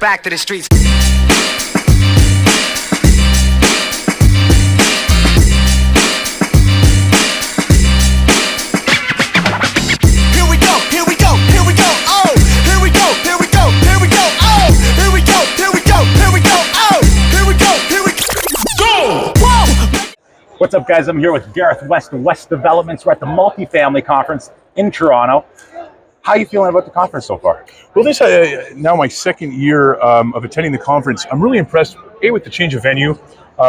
Back to the streets. What's up, guys? I'm here with Gareth West of West Developments. We're at the multifamily conference in Toronto. How are you feeling about the conference so far? Well, this now my second year of attending the conference. I'm really impressed, with the change of venue,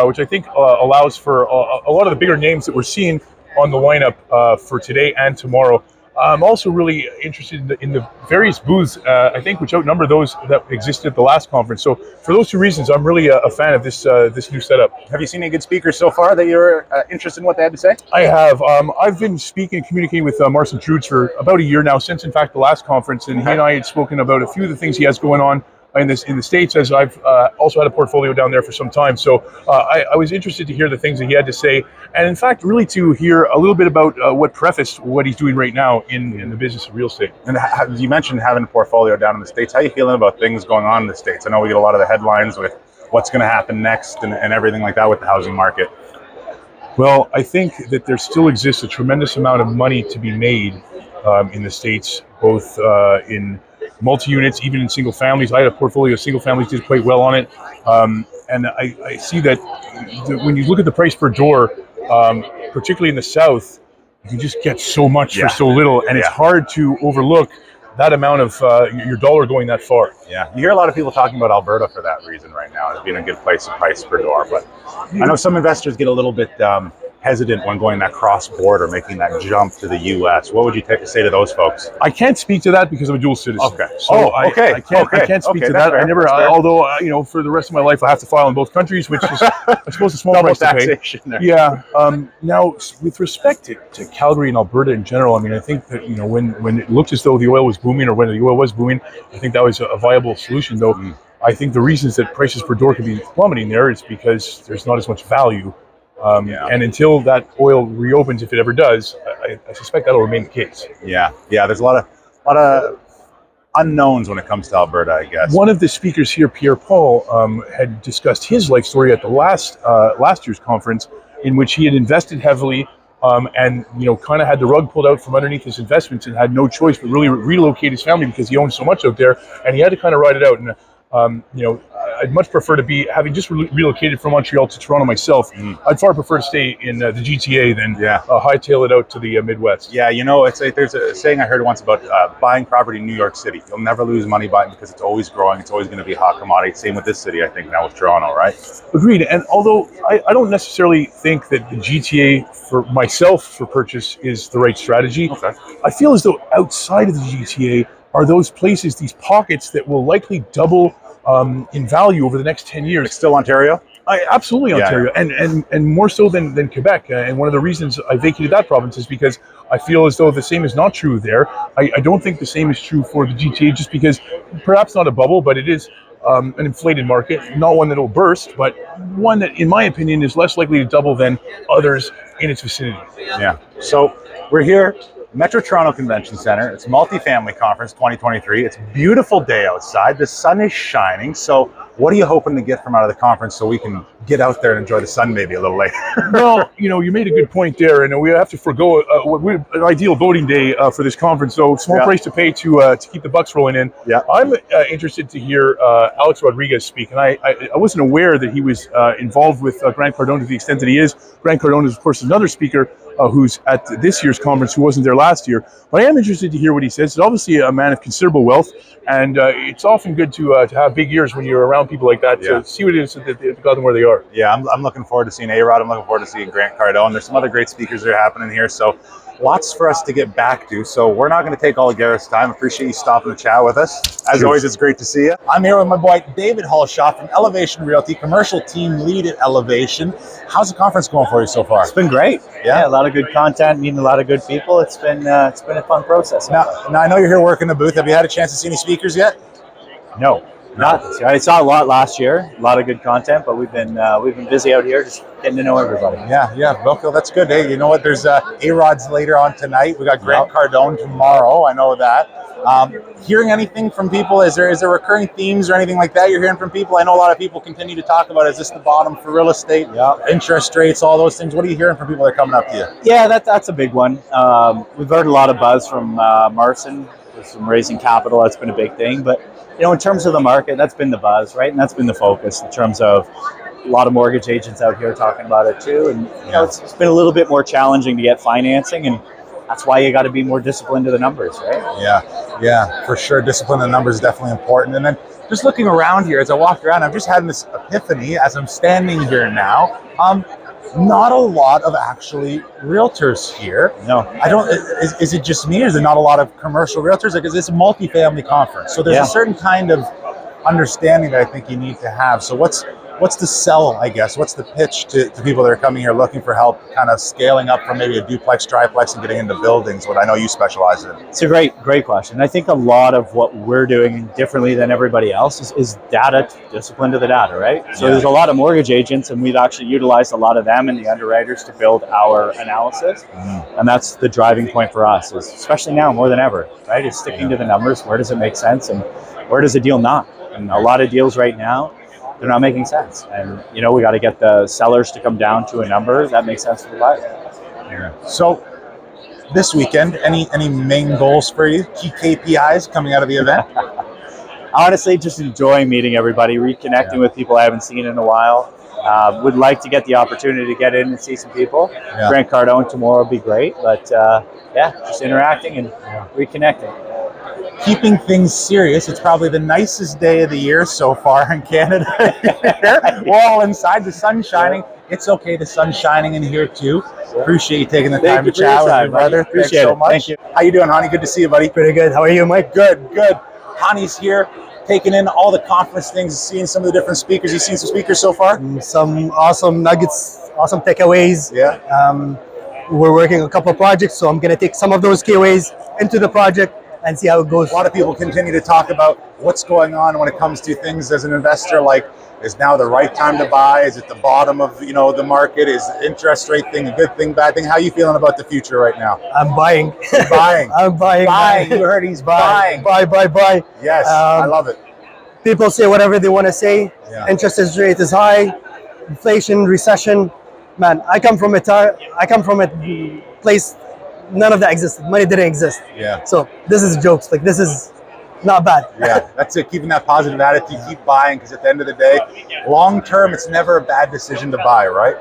which I think allows for a lot of the bigger names that we're seeing on the lineup for today and tomorrow. I'm also really interested in the various booths, I think, which outnumber those that existed at the last conference. So for those two reasons, I'm really a fan of this new setup. Have you seen any good speakers so far that you're interested in what they had to say? I have. I've been speaking and communicating with Marcin Trudes for about a year now, since, in fact, the last conference. And he and I had spoken about a few of the things he has going on in the States, as I've also had a portfolio down there for some time. So I was interested to hear the things that he had to say, and in fact, really to hear a little bit about what prefaced what he's doing right now in the business of real estate. And you mentioned having a portfolio down in the States. How are you feeling about things going on in the States? I know we get a lot of the headlines with what's going to happen next and everything like that with the housing market. Well, I think that there still exists a tremendous amount of money to be made in the States, both in multi-units, even in single families. I had a portfolio of single families, did quite well on it. And I see that when you look at the price per door, particularly in the South, you can just get so much for so little. And it's hard to overlook that amount of your dollar going that far. Yeah, you hear a lot of people talking about Alberta for that reason right now as being a good place to price per door. But I know some investors get a little bit hesitant when going that cross-border, making that jump to the U.S. What would you say to those folks? I can't speak to that because I'm a dual citizen. Okay. So I can't speak to that. Fair. I never, although for the rest of my life I have to file in both countries, which is, I suppose, a small price to pay. There. Yeah. Now, with respect to Calgary and Alberta in general, I mean, I think that when it looked as though the oil was booming, or when the oil was booming, I think that was a viable solution. Though I think the reasons that prices per door could be plummeting there is because there's not as much value. And until that oil reopens, if it ever does, I suspect that'll remain the case. Yeah. There's a lot of unknowns when it comes to Alberta, I guess. One of the speakers here, Pierre Paul, had discussed his life story at the last year's conference, in which he had invested heavily and kind of had the rug pulled out from underneath his investments and had no choice but really relocate his family because he owned so much out there, and he had to kind of ride it out. And I'd much prefer to be, having just relocated from Montreal to Toronto myself, I'd far prefer to stay in the GTA than hightail it out to the Midwest. Yeah, there's a saying I heard once about buying property in New York City. You'll never lose money buying because it's always growing. It's always going to be a hot commodity. Same with this city, I think, now with Toronto, right? Agreed. And although I don't necessarily think that the GTA for myself for purchase is the right strategy, I feel as though outside of the GTA are those places, these pockets that will likely double in value over the next 10 years. It's still Ontario? Absolutely Ontario, and more so than Quebec. And one of the reasons I vacated that province is because I feel as though the same is not true there. I don't think the same is true for the GTA, just because perhaps not a bubble, but it is an inflated market, not one that will burst, but one that, in my opinion, is less likely to double than others in its vicinity. Yeah. So we're here, Metro Toronto Convention Center. It's multifamily conference 2023. It's a beautiful day outside. The sun is shining. So what are you hoping to get from out of the conference so we can get out there and enjoy the sun maybe a little later? Well, you made a good point there, and we have to forego an ideal voting day for this conference. So small price to pay to keep the bucks rolling in. Yeah. I'm interested to hear Alex Rodriguez speak, and I wasn't aware that he was involved with Grant Cardone to the extent that he is. Grant Cardone is, of course, another speaker who's at this year's conference, who wasn't there last year. But I am interested to hear what he says. He's obviously a man of considerable wealth, and it's often good to have big ears when you're around people like that, to see what it is that they've got them where they are. Yeah, I'm looking forward to seeing A-Rod. I'm looking forward to seeing Grant Cardone. There's some other great speakers that are happening here, so lots for us to get back to. So we're not going to take all of Gareth's time. Appreciate you stopping to chat with us. As always, it's great to see you. I'm here with my boy David Hulshof from Elevation Realty, commercial team lead at Elevation. How's the conference going for you so far? It's been great. Yeah, a lot of good content, meeting a lot of good people. It's been a fun process. Now I know you're here working the booth. Have you had a chance to see any speakers yet? No. Not this year. I saw a lot last year, a lot of good content, but we've been busy out here just getting to know everybody. Yeah. Well, that's good. Hey, you know what? There's A-Rod's later on tonight. We got Grant Cardone tomorrow. I know that. Hearing anything from people? Is there recurring themes or anything like that you're hearing from people? I know a lot of people continue to talk about, is this the bottom for real estate? Interest rates, all those things. What are you hearing from people that are coming up to you? Yeah, that's a big one. We've heard a lot of buzz from Marson with some raising capital. That's been a big thing. But, in terms of the market, that's been the buzz, right? And that's been the focus in terms of a lot of mortgage agents out here talking about it too. And, it's been a little bit more challenging to get financing, and that's why you got to be more disciplined to the numbers, right? Yeah, for sure. Discipline in the numbers is definitely important. And then just looking around here, as I walked around, I'm just having this epiphany as I'm standing here now. Not a lot of actually realtors here. No, I don't. Is it just me, or is there not a lot of commercial realtors? Like, it's a multifamily conference, so there's a certain kind of understanding that I think you need to have. So what's the sell, I guess? What's the pitch to people that are coming here looking for help kind of scaling up from maybe a duplex, triplex, and getting into buildings, what I know you specialize in? It's a great question. I think a lot of what we're doing differently than everybody else is data, discipline to the data, right? So there's a lot of mortgage agents, and we've actually utilized a lot of them and the underwriters to build our analysis. And that's the driving point for us, is especially now more than ever, right? Is sticking to the numbers. Where does it make sense, and where does a deal not? And a lot of deals right now, they're not making sense. And, we got to get the sellers to come down to a number that makes sense for the buyer. So this weekend, any main goals for you? Key KPIs coming out of the event? Honestly, just enjoying meeting everybody, reconnecting with people I haven't seen in a while. Would like to get the opportunity to get in and see some people. Grant Cardone tomorrow would be great. But just interacting and reconnecting. Keeping things serious, it's probably the nicest day of the year so far in Canada. We're all inside, the sun's shining. It's okay, the sun's shining in here too. Appreciate you taking the time to chat with me, brother. Appreciate Thanks so it. much. Thank you. How you doing, Hani? Good to see you, buddy. Pretty good. How are you, Mike? Good. Hani's here, taking in all the conference things, seeing some of the different speakers. You seen some speakers so far? Some awesome nuggets, awesome takeaways. Yeah. We're working on a couple of projects, so I'm going to take some of those takeaways into the project and see how it goes. A lot of people continue to talk about what's going on when it comes to things as an investor, like, is now the right time to buy? Is it the bottom of the market? Is the interest rate thing a good thing, bad thing? How are you feeling about the future right now? I'm buying. Buying. I'm buying. You heard he's buying. Buy. Yes, I love it. People say whatever they want to say. Yeah. Interest rate is high. Inflation, recession. Man, I come from a place none of that existed. Money didn't exist. Yeah. So this is jokes. Like, this is not bad. Yeah, that's it. Keeping that positive attitude, keep buying, because at the end of the day, long term, it's never a bad decision to buy, right?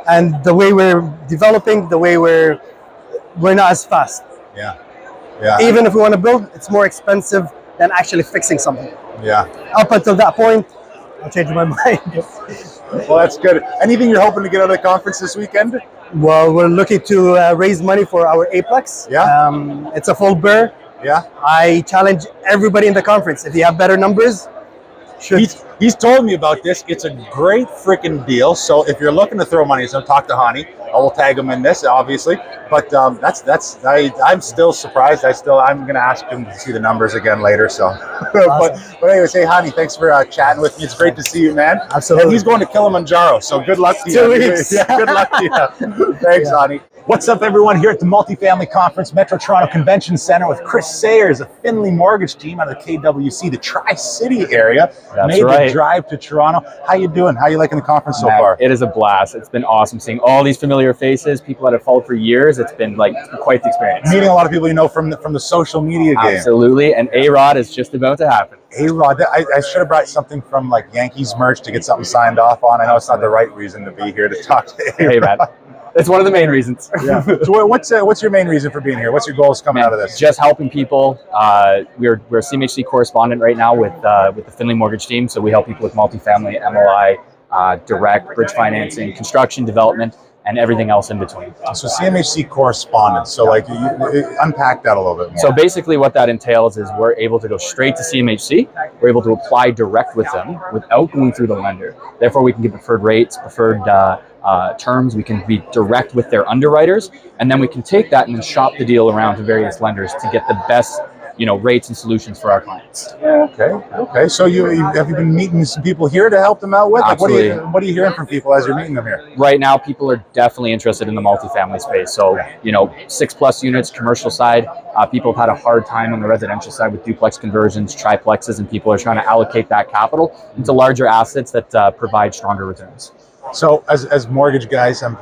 And the way we're developing, the way we're not as fast. Yeah. Even if we want to build, it's more expensive than actually fixing something. Yeah. Up until that point, I'll change my mind. Well, that's good. Anything you're hoping to get out of the conference this weekend? Well, we're looking to raise money for our Aplex. Yeah. It's a full bear. Yeah. I challenge everybody in the conference. If you have better numbers, He's told me about this. It's a great freaking deal. So if you're looking to throw money, so talk to Hani. I will tag him in this, obviously. But I'm still surprised. I'm gonna ask him to see the numbers again later. So, Awesome. but anyways, hey Hani, thanks for chatting with me. It's great to see you, man. Absolutely. And he's going to Kilimanjaro. So good luck to you. 2 weeks. Yeah, good luck to you. Thanks, Hani. What's up, everyone? Here at the Multifamily Conference, Metro Toronto Convention Center, with Chris Sayers, a Findlay mortgage team out of the KWC, the Tri-City area. That's made right. the drive to Toronto. How you doing? How you liking the conference so Man, far? It is a blast. It's been awesome seeing all these familiar faces, people that have followed for years. It's been like quite the experience. Meeting a lot of people you know from the social media game. Absolutely, and A-Rod is just about to happen. A-Rod, I should have brought something from like Yankees merch to get something signed off on. I know it's not the right reason to be here to talk to A-Rod. Hey, man. It's one of the main reasons. Yeah. So what's your main reason for being here? What's your goals coming out of this? Just helping people. We're a CMHC correspondent right now with the Findlay mortgage team. So we help people with multifamily, MLI, direct, bridge financing, construction, development, and everything else in between. So CMHC correspondent. So like, you unpack that a little bit more. So basically what that entails is we're able to go straight to CMHC. We're able to apply direct with them without going through the lender. Therefore, we can give preferred rates, preferred terms. We can be direct with their underwriters, and then we can take that and then shop the deal around to various lenders to get the best rates and solutions for our clients. Okay. So have you been meeting some people here to help them out with? Like, Absolutely. what are you hearing from people as you're meeting them here? Right now, people are definitely interested in the multifamily space. So, 6+ units, commercial side. People have had a hard time on the residential side with duplex conversions, triplexes, and people are trying to allocate that capital into larger assets that provide stronger returns. So, as mortgage guys, I'm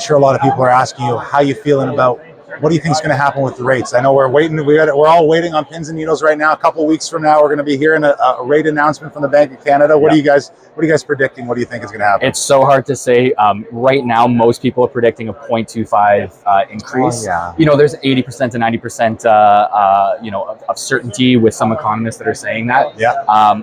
sure a lot of people are asking you how you feeling about. What do you think is going to happen with the rates? I know we're waiting. We're all waiting on pins and needles right now. A couple of weeks from now, we're going to be hearing a rate announcement from the Bank of Canada. What are you guys predicting? What do you think is going to happen? It's so hard to say. Right now, most people are predicting a 0.25 increase. There's 80% to 90% of certainty with some economists that are saying that.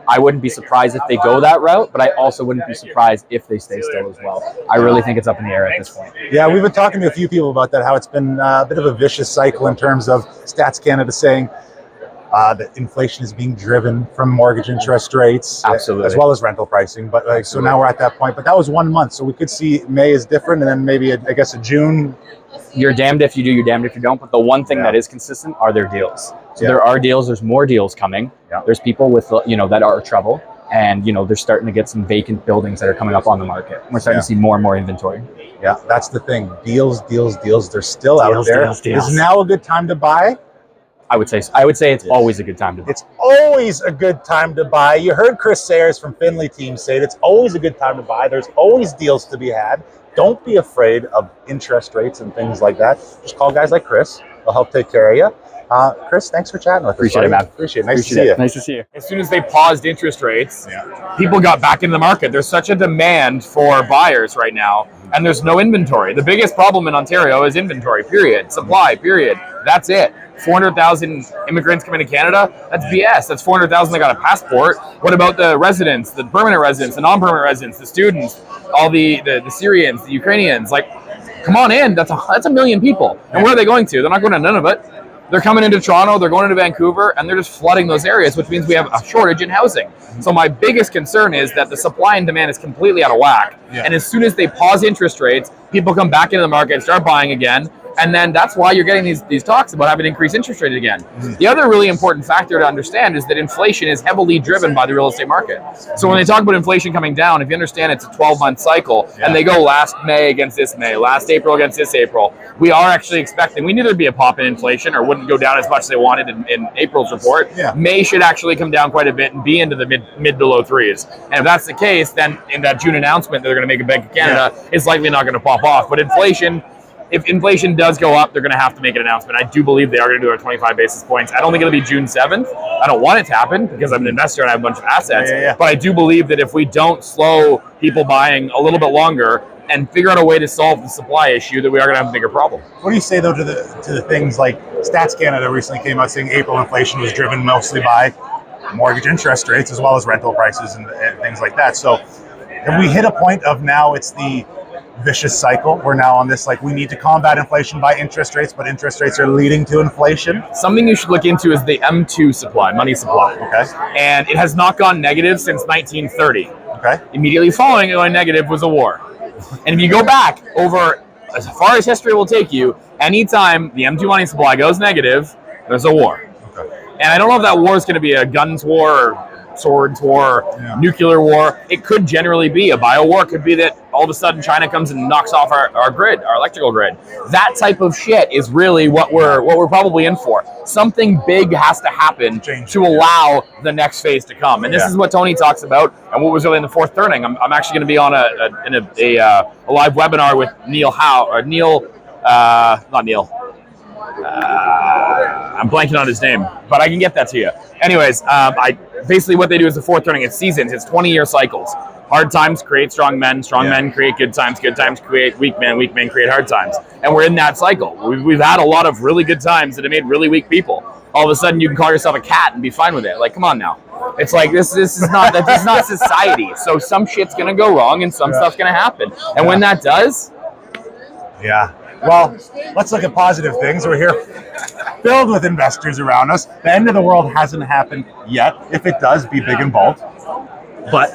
I wouldn't be surprised if they go that route, but I also wouldn't be surprised if they stay still as well. I really think it's up in the air at this point. Yeah, we've been talking to a few people about that. How it's been a bit of a vicious cycle in terms of Stats Canada saying that inflation is being driven from mortgage interest rates, absolutely, as well as rental pricing. But so now we're at that point. But that was 1 month, so we could see May is different, and then maybe I guess a June. You're damned if you do, you're damned if you don't. But the one thing that is consistent are their deals. So there are deals. There's more deals coming. There's people with that are trouble. And, they're starting to get some vacant buildings that are coming up on the market. We're starting to see more and more inventory. Yeah, that's the thing. Deals. They're still out there. Deals. Is now a good time to buy? I would say it's always a good time to buy. It's always a good time to buy. You heard Chris Sayers from Findlay team say it. It's always a good time to buy. There's always deals to be had. Don't be afraid of interest rates and things like that. Just call guys like Chris. They'll help take care of you. Chris, thanks for chatting with us. Appreciate it, man. Appreciate it. Nice to see you. Nice to see you. As soon as they paused interest rates, people got back into the market. There's such a demand for buyers right now, and there's no inventory. The biggest problem in Ontario is inventory, period. Supply, period. That's it. 400,000 immigrants coming to Canada? That's BS. That's 400,000 that got a passport. What about the residents, the permanent residents, the non-permanent residents, the students, all the Syrians, the Ukrainians? Like, come on in. That's a million people. And where are they going to? They're not going to Nunavut. They're coming into Toronto, they're going into Vancouver, and they're just flooding those areas, which means we have a shortage in housing. So my biggest concern is that the supply and demand is completely out of whack. And as soon as they pause interest rates, people come back into the market and start buying again. And then that's why you're getting these talks about having increased interest rate again. The other really important factor to understand is that inflation is heavily driven by the real estate market. So when they talk about inflation coming down, if you understand it's a 12-month cycle, and they go last May against this May, last April against this April, we are actually expecting, we knew there'd be a pop in inflation or wouldn't go down as much as they wanted in April's report. May should actually come down quite a bit and be into the mid to low threes. And if that's the case, then in that June announcement that they're going to make a Bank of Canada, it's likely not going to pop off. But if inflation does go up, they're going to have to make an announcement. I do believe they are going to do our 25 basis points. I don't think it'll be June 7th. I don't want it to happen because I'm an investor and I have a bunch of assets. But I do believe that if we don't slow people buying a little bit longer and figure out a way to solve the supply issue, that we are going to have a bigger problem. What do you say, though, to the things like Stats Canada recently came out saying April inflation was driven mostly by mortgage interest rates as well as rental prices and things like that. So have we hit a point of now it's the vicious cycle? We're now on this, like, we need to combat inflation by interest rates, but interest rates are leading to inflation. Something you should look into is the M2 supply, money supply. And it has not gone negative since 1930. Immediately following it going negative was a war. And if you go back over as far as history will take you, anytime the M2 money supply goes negative, there's a war. And I don't know if that war is going to be a guns war or swords war, nuclear war. It could generally be a bio war. It could be that all of a sudden China comes and knocks off our grid, our electrical grid. That type of shit is really what we're probably in for. Something big has to happen to allow the next phase to come. And this is what Tony talks about and what was really in the fourth turning. I'm actually going to be on a live webinar with I'm blanking on his name, but I can get that to you. Anyways, basically what they do is the fourth turning. It's seasons. It's 20-year cycles. Hard times create strong men create good times create weak men create hard times. And we're in that cycle. We've had a lot of really good times that have made really weak people. All of a sudden you can call yourself a cat and be fine with it. Like, come on now. It's like this is not society. So some shit's gonna go wrong and some stuff's gonna happen. And when that does, well, let's look at positive things. We're here filled with investors around us. The end of the world hasn't happened yet. If it does, be big and bold. But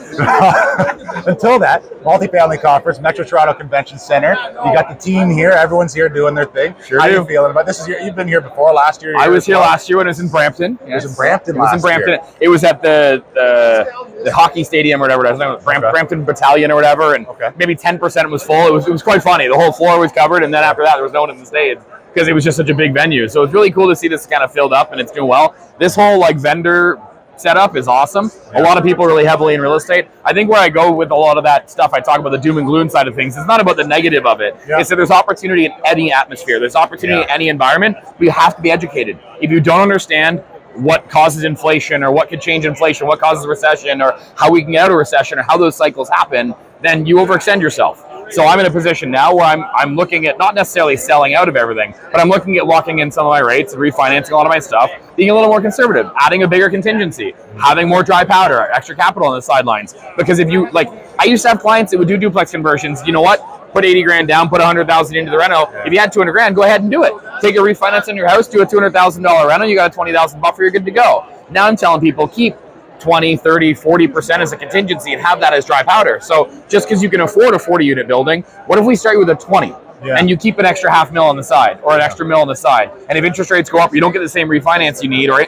until that, multifamily conference, Metro Toronto Convention Center. You got the team here. Everyone's here doing their thing. Sure How do. are you feeling about this? You've been here before. Last year, I was here last year when it was in Brampton. Yes. It was in Brampton. It was in Brampton. It was at the hockey stadium or whatever. It was Brampton Battalion or whatever, and maybe 10% was full. It was quite funny. The whole floor was covered, and then after that, there was no one in the stage because it was just such a big venue. So it's really cool to see this kind of filled up and it's doing well. This whole like vendor setup is awesome. A lot of people are really heavily in real estate. I think where I go with a lot of that stuff, I talk about the doom and gloom side of things. It's not about the negative of it. It's that there's opportunity in any atmosphere. There's opportunity in any environment. We have to be educated. If you don't understand what causes inflation or what could change inflation, what causes recession or how we can get out of recession or how those cycles happen, then you overextend yourself. So I'm in a position now where I'm looking at not necessarily selling out of everything, but I'm looking at locking in some of my rates, refinancing a lot of my stuff, being a little more conservative, adding a bigger contingency, having more dry powder, extra capital on the sidelines. Because if you, like, I used to have clients that would do duplex conversions. You know what? Put 80 grand down, put 100,000 into the rental. If you had 200 grand, go ahead and do it. Take a refinance on your house, do a $200,000 rental, you got a 20,000 buffer, you're good to go. Now I'm telling people, keep 20, 30, 40% as a contingency and have that as dry powder. So just because you can afford a 40 unit building, what if we start you with a 20 and you keep an extra $500,000 on the side or an extra $1 million on the side? And if interest rates go up, you don't get the same refinance you need or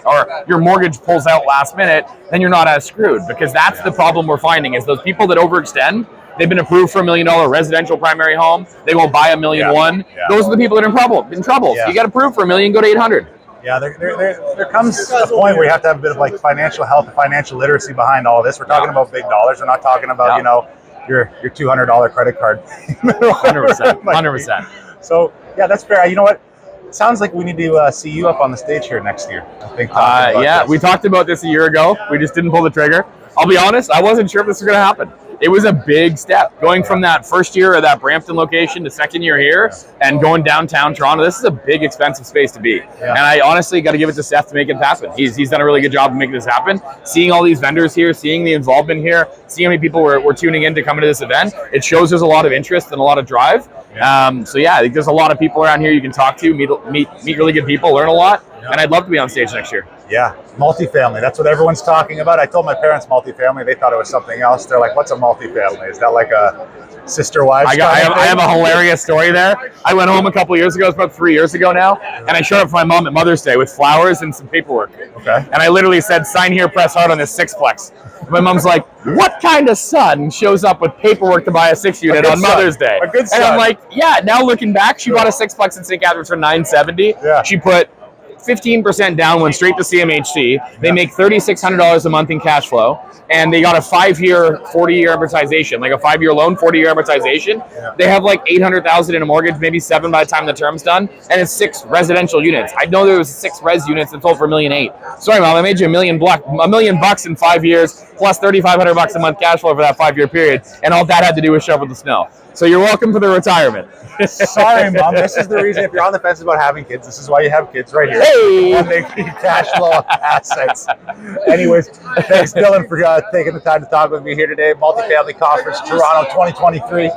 your mortgage pulls out last minute, then you're not as screwed, because that's the problem we're finding is those people that overextend. They've been approved for $1 million residential primary home. They won't buy $1.1 million. Those are the people that are in trouble. So you get approved for $1 million, go to 800. Yeah, there comes a point where you have to have a bit of like financial health and financial literacy behind all of this. We're talking about big dollars. We're not talking about, you know, your $200 credit card. 100%. 100%. So, yeah, that's fair. You know what? It sounds like we need to see you up on the stage here next year. I think. We talked about this a year ago. We just didn't pull the trigger. I'll be honest, I wasn't sure if this was going to happen. It was a big step going from that first year of that Brampton location to second year here and going downtown Toronto. This is a big, expensive space to be. And I honestly got to give it to Seth to make it happen. He's done a really good job of making this happen. Seeing all these vendors here, seeing the involvement here, seeing how many people were tuning in to come into this event, it shows there's a lot of interest and a lot of drive. So yeah, I think there's a lot of people around here you can talk to, meet really good people, learn a lot. And I'd love to be on stage next year. Yeah, multifamily. That's what everyone's talking about. I told my parents multifamily. They thought it was something else. They're like, what's a multifamily? Is that like a sister wives? I have a hilarious story there. I went home a couple years ago. It's about 3 years ago now. And I showed up for my mom at Mother's Day with flowers and some paperwork. And I literally said, sign here, press hard on this sixplex. My mom's like, what kind of son shows up with paperwork to buy a 6 unit on Mother's Day? A good son. And I'm like, yeah, now looking back, she bought a sixplex in St. Catharines for $970. She put 15% down, went straight to CMHC. They make $3,600 a month in cash flow, and they got a 5-year, 40-year amortization, like a 5-year loan, 40-year amortization. They have like $800,000 in a mortgage, maybe 7 by the time the term's done, and it's 6 residential units. I know there was 6 res units that sold for $1.8 million. Sorry, Mom, I made you $1 million bucks in 5 years, plus $3,500 a month cash flow for that 5-year period, and all that had to do was shovel the snow. So you're welcome for the retirement. Sorry, Mom. This is the reason. If you're on the fence about having kids, this is why you have kids right here. Hey! Make cash flow assets. Anyways, thanks, Dylan, for taking the time to talk with me here today. Multifamily Conference, Toronto 2023.